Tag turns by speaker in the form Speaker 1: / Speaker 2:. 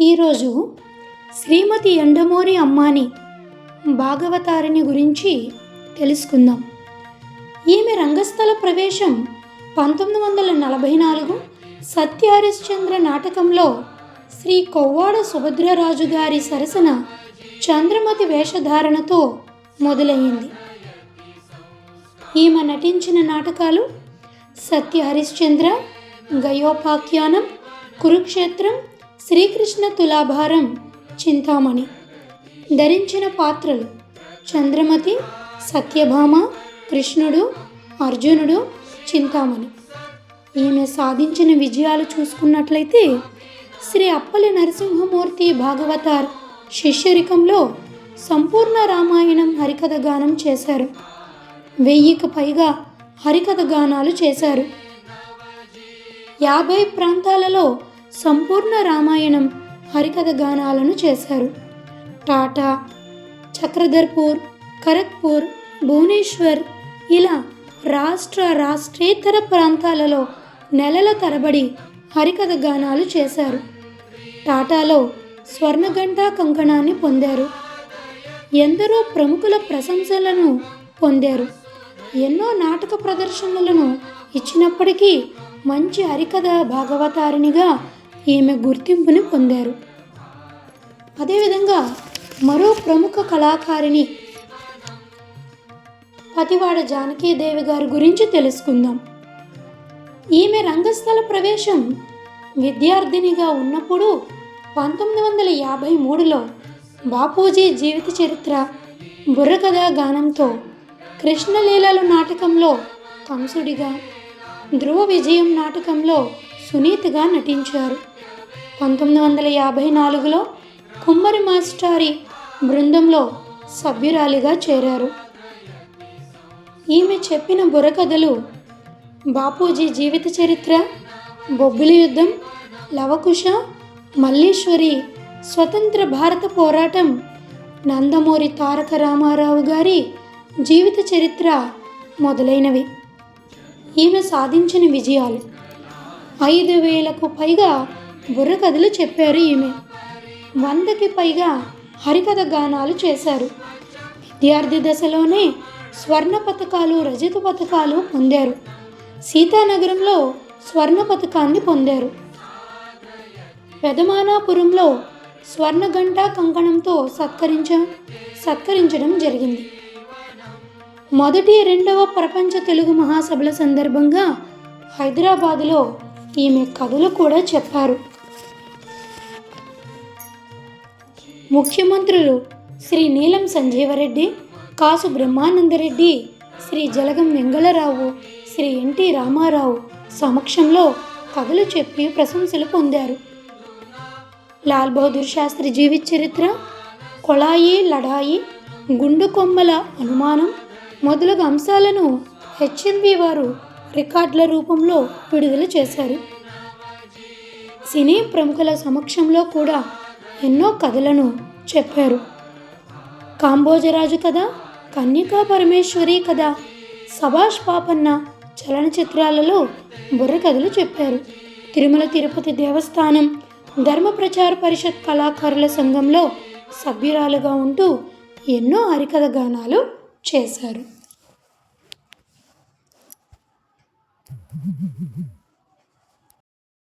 Speaker 1: ఈరోజు శ్రీమతి యండమూరి అమ్మాని భాగవతారిణి గురించి తెలుసుకుందాం. ఈమె రంగస్థల ప్రవేశం 1944 సత్య హరిశ్చంద్ర నాటకంలో శ్రీ కొవ్వాడ సుభద్రరాజు గారి సరసన చంద్రమతి వేషధారణతో మొదలయ్యింది. ఈమె నటించిన నాటకాలు సత్య హరిశ్చంద్ర, గయోపాఖ్యానం, కురుక్షేత్రం, శ్రీకృష్ణ తులాభారం, చింతామణి. ధరించిన పాత్రలు చంద్రమతి, సత్యభామ, కృష్ణుడు, అర్జునుడు, చింతామణి. ఈమె సాధించిన విజయాలు చూసుకున్నట్లయితే శ్రీ అప్పలి నరసింహమూర్తి భాగవతార్ శిష్యరికంలో సంపూర్ణ రామాయణం హరికథ గానం చేశారు. 1000కి పైగా హరికథ గానాలు చేశారు. 50 ప్రాంతాలలో సంపూర్ణ రామాయణం హరికథ గానాలను చేశారు. టాటా, చక్రధర్పూర్, ఖరగ్పూర్, భువనేశ్వర్ ఇలా రాష్ట్రేతర ప్రాంతాలలో నెలల తరబడి హరికథ గానాలు చేశారు. టాటాలో స్వర్ణగంట కంకణాన్ని పొందారు. ఎందరో ప్రముఖుల ప్రశంసలను పొందారు. ఎన్నో నాటక ప్రదర్శనలను ఇచ్చినప్పటికీ మంచి హరికథ భాగవతారిణిగా ఈమె గుర్తింపుని పొందారు. అదేవిధంగా మరో ప్రముఖ కళాకారిణి పతివాడ జానకీదేవి గారి గురించి తెలుసుకుందాం. ఈమె రంగస్థల ప్రవేశం విద్యార్థినిగా ఉన్నప్పుడు 1953లో బాపూజీ జీవిత చరిత్ర బుర్రకథ గానంతో, కృష్ణలీలలు నాటకంలో కంసుడిగా, ధ్రువ విజయం నాటకంలో సునీతిగా నటించారు. 1954లో కుమ్మరి మాస్టారి బృందంలో సభ్యురాలిగా చేరారు. ఈమె చెప్పిన బుర్రకథలు బాపూజీ జీవిత చరిత్ర, బొబ్బిలి యుద్ధం, లవకుశ, మల్లీశ్వరి, స్వతంత్ర భారత పోరాటం, నందమూరి తారక రామారావు గారి జీవిత చరిత్ర మొదలైనవి. ఈమె సాధించిన విజయాలు 5000కు పైగా బుర్రకథలు చెప్పారు. ఈమె 100కి పైగా హరికథ గానాలు చేశారు. విద్యార్థి దశలోనే స్వర్ణ పతకాలు, రజత పతకాలు పొందారు. సీతానగరంలో స్వర్ణ పతకాన్ని పొందారు. పెదమానాపురంలో స్వర్ణగంట కంకణంతో సత్కరించడం జరిగింది. మొదటి, రెండవ ప్రపంచ తెలుగు మహాసభల సందర్భంగా హైదరాబాదులో ఈమె కథలు కూడా చెప్పారు. ముఖ్యమంత్రులు శ్రీ నీలం సంజీవరెడ్డి, కాసు బ్రహ్మానందరెడ్డి, శ్రీ జలగం వెంగళరావు, శ్రీ ఎన్టీ రామారావు సమక్షంలో కథలు చెప్పి ప్రశంసలు పొందారు. లాల్ బహదూర్ శాస్త్రి జీవిత చరిత్ర, కొళాయి లడాయి, గుండు కొమ్మల అనుమానం మొదలగు అంశాలను హెచ్ఎన్వి వారు రికార్డుల రూపంలో విడుదల చేశారు. సినీ ప్రముఖుల సమక్షంలో కూడా ఎన్నో కథలను చెప్పారు. కాంబోజరాజు కథ, కన్యకా పరమేశ్వరి కథ, సభాష్ పాపన్న చలనచిత్రాలలో బుర్రకథలు చెప్పారు. తిరుమల తిరుపతి దేవస్థానం ధర్మ ప్రచార పరిషత్ కళాకారుల సంఘంలో సభ్యురాలుగా ఉంటూ ఎన్నో హరికథ గానాలు చేశారు.